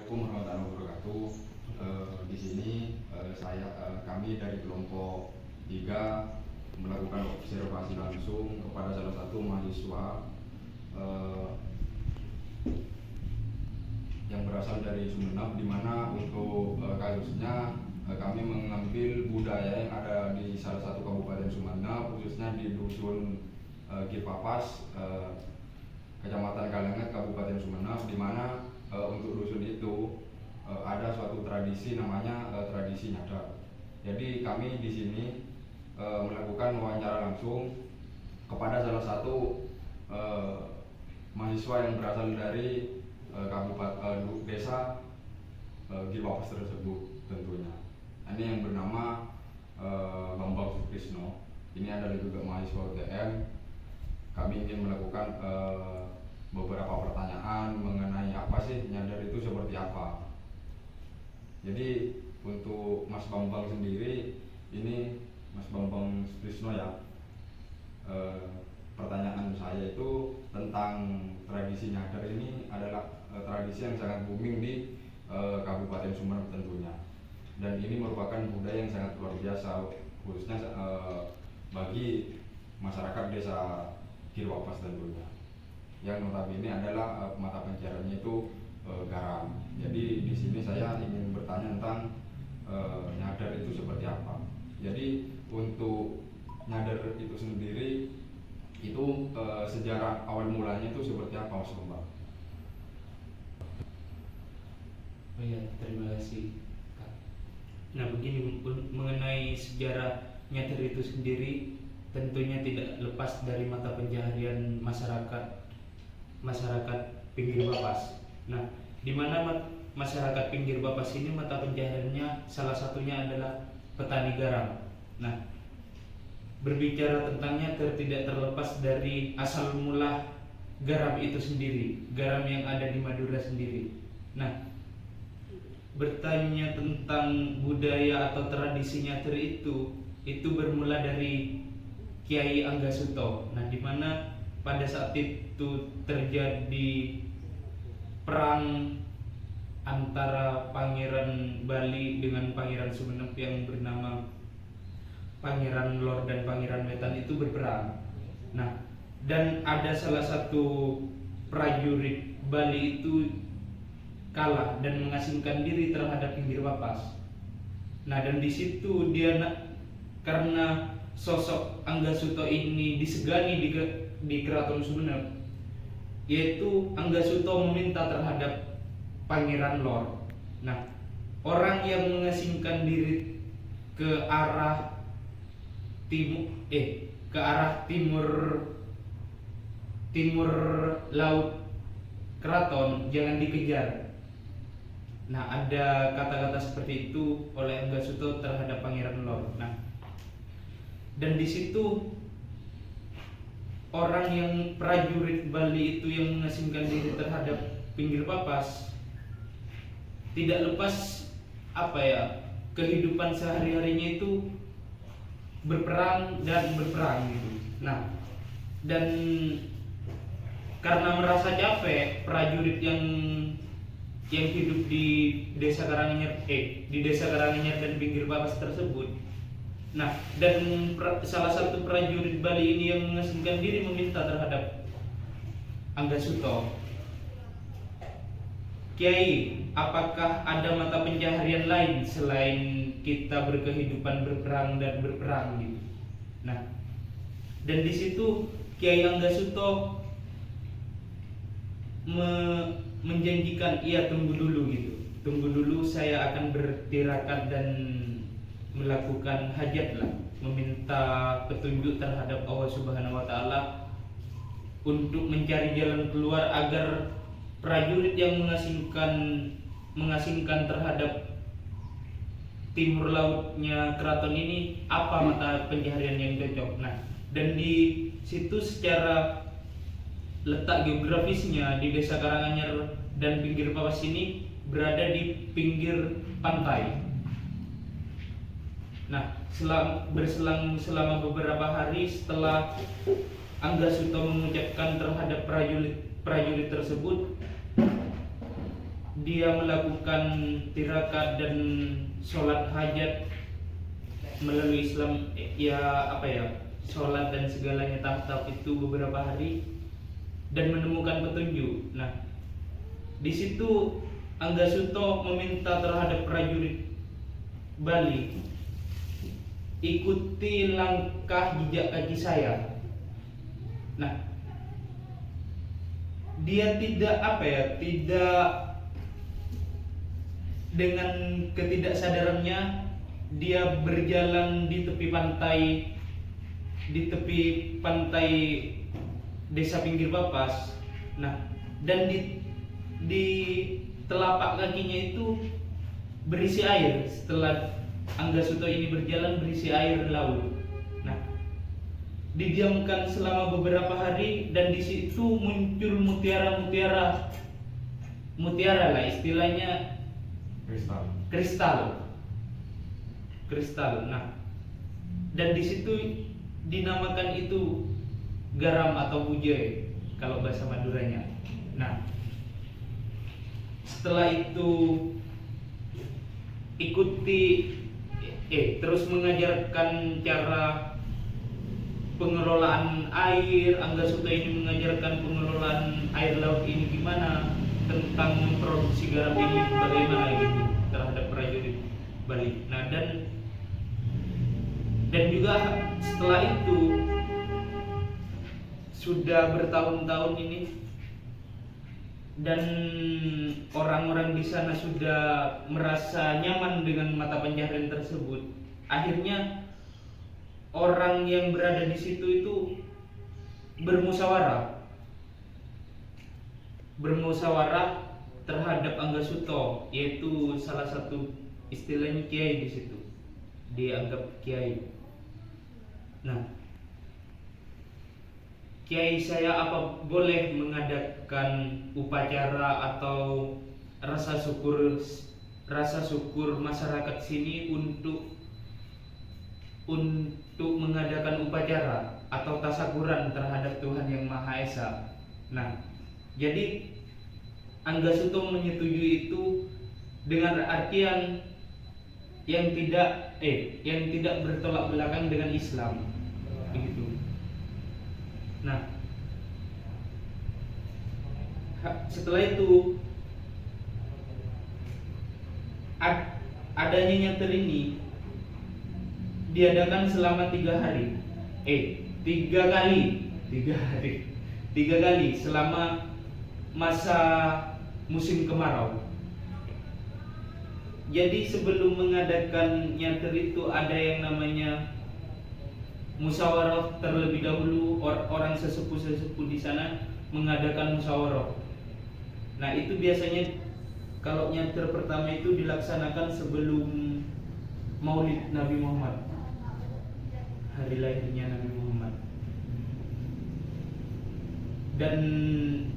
Assalamualaikum warahmatullahi wabarakatuh. Di sini kami dari kelompok 3 melakukan observasi langsung kepada salah satu mahasiswa yang berasal dari Sumeneb, di mana untuk kasusnya kami mengambil budaya yang ada di salah satu kabupaten Sumeneb, khususnya di dusun Kipapas, Kecamatan Kalenget, Kabupaten Sumeneb, di mana untuk dusun itu ada suatu tradisi namanya tradisi nyadar. Jadi kami di sini melakukan wawancara langsung kepada salah satu mahasiswa yang berasal dari desa Kipapas tersebut tentunya. Ini yang bernama Bambang Sukrisno. Ini adalah juga mahasiswa UTM. Kami ingin melakukan beberapa pertanyaan mengenai apa sih nyadar itu seperti apa. Jadi untuk Mas Bambang sendiri, ini Mas Bambang Sukrisno ya, pertanyaan saya itu tentang tradisi nyadar ini adalah tradisi yang sangat booming di Kabupaten Sumeneb tentunya, dan ini merupakan budaya yang sangat luar biasa, khususnya bagi masyarakat desa Kipapas tentunya, yang notabene adalah mata pencahariannya itu garam. Jadi di sini saya ingin bertanya tentang nyadar itu seperti apa. Jadi untuk nyadar itu sendiri itu sejarah awal mulanya itu seperti apa, Mas Bambang? Oh ya, terima kasih, Kak. Nah, begini, mengenai sejarah nyadar itu sendiri tentunya tidak lepas dari mata pencaharian masyarakat pinggir Bapas. Nah, di mana masyarakat pinggir Bapas ini mata pencahariannya salah satunya adalah petani garam. Nah, berbicara tentangnya tidak terlepas dari asal mula garam itu sendiri, garam yang ada di Madura sendiri. Nah, bertanya tentang budaya atau tradisi nyadar itu bermula dari Kiai Anggasuto. Nah, di mana pada saat itu terjadi perang antara Pangeran Bali dengan Pangeran Sumeneb yang bernama Pangeran Lor dan Pangeran Wetan itu berperang. Nah, dan ada salah satu prajurit Bali itu kalah dan mengasingkan diri terhadap pinggir Bapas. Nah, dan di situ dia karena sosok Anggasuto ini disegani di Keraton Sumeneb, yaitu Anggasuto meminta terhadap Pangeran Lor. Nah, orang yang mengasingkan diri ke arah timur laut keraton jangan dikejar. Nah, ada kata-kata seperti itu oleh Anggasuto terhadap Pangeran Lor. Nah, dan di situ orang yang prajurit Bali itu yang mengasingkan diri terhadap pinggir Bapas tidak lepas kehidupan sehari-harinya itu berperang gitu. Nah, dan karena merasa capek, prajurit yang hidup di desa Karanganyar dan pinggir Bapas tersebut. Nah, dan salah satu prajurit Bali ini yang mengasingkan diri meminta terhadap Anggasuto, Kiai, apakah ada mata pencaharian lain selain kita berkehidupan berperang gitu. Nah, dan di situ Kiai Anggasuto menjanjikan, iya, tunggu dulu saya akan bertirakat dan melakukan hajat lah, meminta petunjuk terhadap Allah Subhanahu wa Ta'ala untuk mencari jalan keluar agar prajurit yang mengasingkan terhadap timur lautnya keraton ini apa mata pencaharian yang cocok. Nah, dan di situ secara letak geografisnya di desa Karanganyar dan pinggir Bapas ini berada di pinggir pantai. Nah, berselang selama beberapa hari setelah Anggasuto mengucapkan terhadap prajurit tersebut, dia melakukan tirakat dan sholat hajat melalui Islam, sholat dan segalanya tahap-tahap itu beberapa hari dan menemukan petunjuk. Nah, di situ Anggasuto meminta terhadap prajurit Bali, ikuti langkah jejak kaki saya. Nah, dia tidak dengan ketidaksadarannya dia berjalan di tepi pantai desa Pinggir Bapas. Nah, dan di telapak kakinya itu berisi air. Setelah Anggasuto ini berjalan, berisi air laut. Nah, didiamkan selama beberapa hari dan di situ muncul mutiara lah istilahnya, kristal. Nah, dan di situ dinamakan itu garam atau bujai kalau bahasa Maduranya. Nah, setelah itu terus mengajarkan cara pengelolaan air. Anggasuto ini mengajarkan pengelolaan air laut ini gimana, tentang memproduksi garam ini bagaimana gitu terhadap prajurit Bali. Nah, dan juga setelah itu sudah bertahun-tahun ini dan orang-orang di sana sudah merasa nyaman dengan mata pencaharian tersebut. Akhirnya orang yang berada di situ itu bermusyawarah terhadap Anggasuto, yaitu salah satu istilahnya kiai di situ, dianggap kiai. Nah, kiai saya apa boleh mengadakan upacara atau rasa syukur masyarakat sini untuk mengadakan upacara atau tasyakuran terhadap Tuhan Yang Maha Esa. Nah, jadi Anggasuto menyetujui itu dengan artian yang tidak bertolak belakang dengan Islam, begitu. Nah, setelah itu adanya nyater ini diadakan selama 3 hari. 3 kali selama masa musim kemarau. Jadi sebelum mengadakan nyater itu ada yang namanya musyawarah terlebih dahulu. Orang sesepuh di sana mengadakan musyawarah. Nah, itu biasanya kalau nyater pertama itu dilaksanakan sebelum Maulid Nabi Muhammad, hari lahirnya Nabi Muhammad. Dan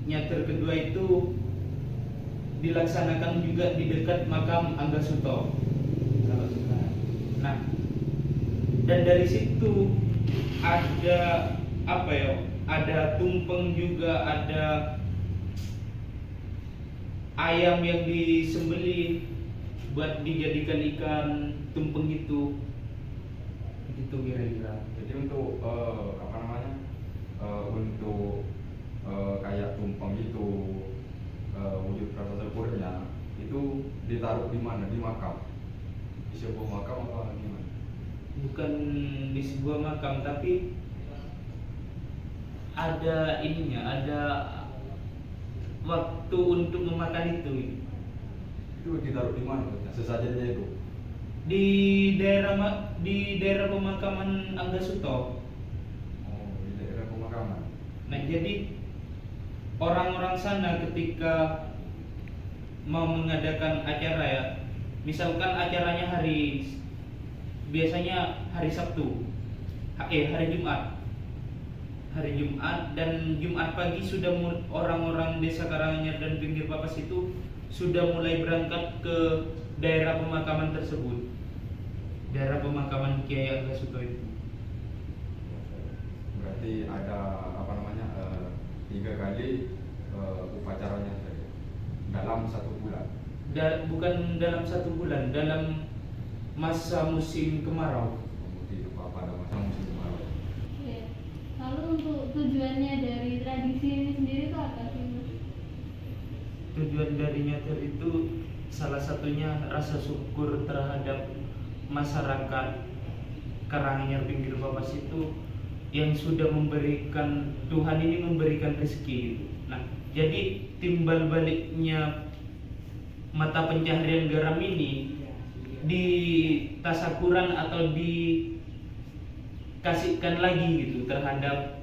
nyater kedua itu dilaksanakan juga di dekat makam Anggasuto. Nah, dan dari situ ada ada tumpeng juga, ada ayam yang disembelih buat dijadikan ikan tumpeng itu kira-kira. Jadi untuk untuk kayak tumpeng itu wujud rasa syukurnya itu ditaruh di mana? Di makam, di sebuah makam apa gimana? Bukan di sebuah makam, tapi ada waktu untuk memakan itu. Itu ditaruh di mana? Sesajennya itu Di daerah pemakaman Anggasuto. oh, di daerah pemakaman. Nah, jadi orang-orang sana ketika mau mengadakan acara ya, misalkan acaranya biasanya hari Sabtu, hari Jumat dan Jumat pagi sudah orang-orang desa Karanganyar dan Pinggir Bapas itu sudah mulai berangkat ke daerah pemakaman tersebut, daerah pemakaman Kiai Anggasuto itu. Berarti ada 3 kali upacaranya tadi. dalam 1 bulan. Bukan dalam 1 bulan, dalam masa musim kemarau. Kemudian pada masa musim kemarau. Oke. Lalu untuk tujuannya dari tradisi ini sendiri itu apa sih, Mas? Tujuan dari nyater itu salah satunya rasa syukur terhadap masyarakat Karanganyar Pinggir Papas itu yang sudah memberikan, Tuhan ini memberikan rezeki gitu. Nah, jadi timbal baliknya mata pencaharian garam ini ditasakuran atau dikasihkan lagi gitu terhadap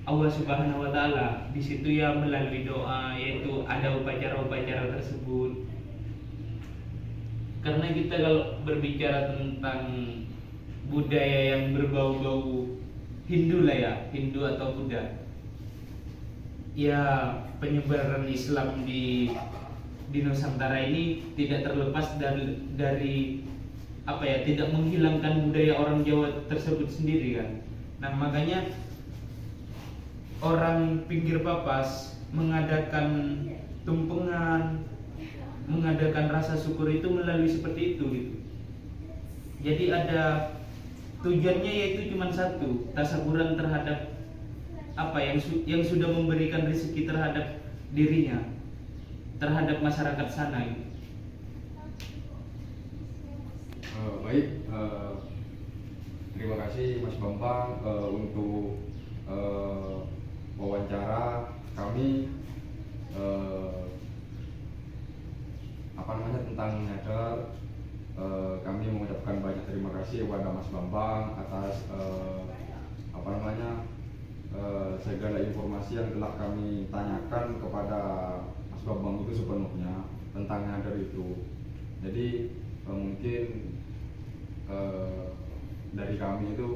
Allah Subhanahu wa taala. Di situ ya melalui doa, yaitu ada upacara-upacara tersebut. Karena kita kalau berbicara tentang budaya yang berbau-bau Hindu lah ya, Hindu atau Buddha, ya penyebaran Islam di Nusantara ini tidak terlepas dari apa ya, tidak menghilangkan budaya orang Jawa tersebut sendiri kan. Nah makanya orang Pinggir Papas mengadakan tumpengan, mengadakan rasa syukur itu melalui seperti itu gitu. Jadi ada tujuannya, yaitu cuma satu, tasakuran terhadap apa yang sudah memberikan rezeki terhadap dirinya, terhadap masyarakat sana gitu. Baik, terima kasih Mas Bambang untuk wawancara kami tentang nyadar. Kami mengucapkan banyak terima kasih kepada Mas Bambang atas segala informasi yang telah kami tanyakan kepada Mas Bambang itu sepenuhnya tentang nyadar itu. Jadi mungkin dari kami itu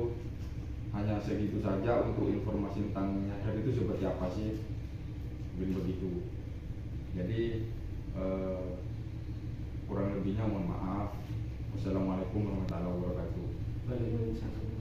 hanya segitu saja untuk informasi tentang nyadar itu seperti apa sih, mungkin begitu. Jadi kurang lebihnya mohon maaf. Wassalamualaikum warahmatullahi wabarakatuh. Waalaikumsalam.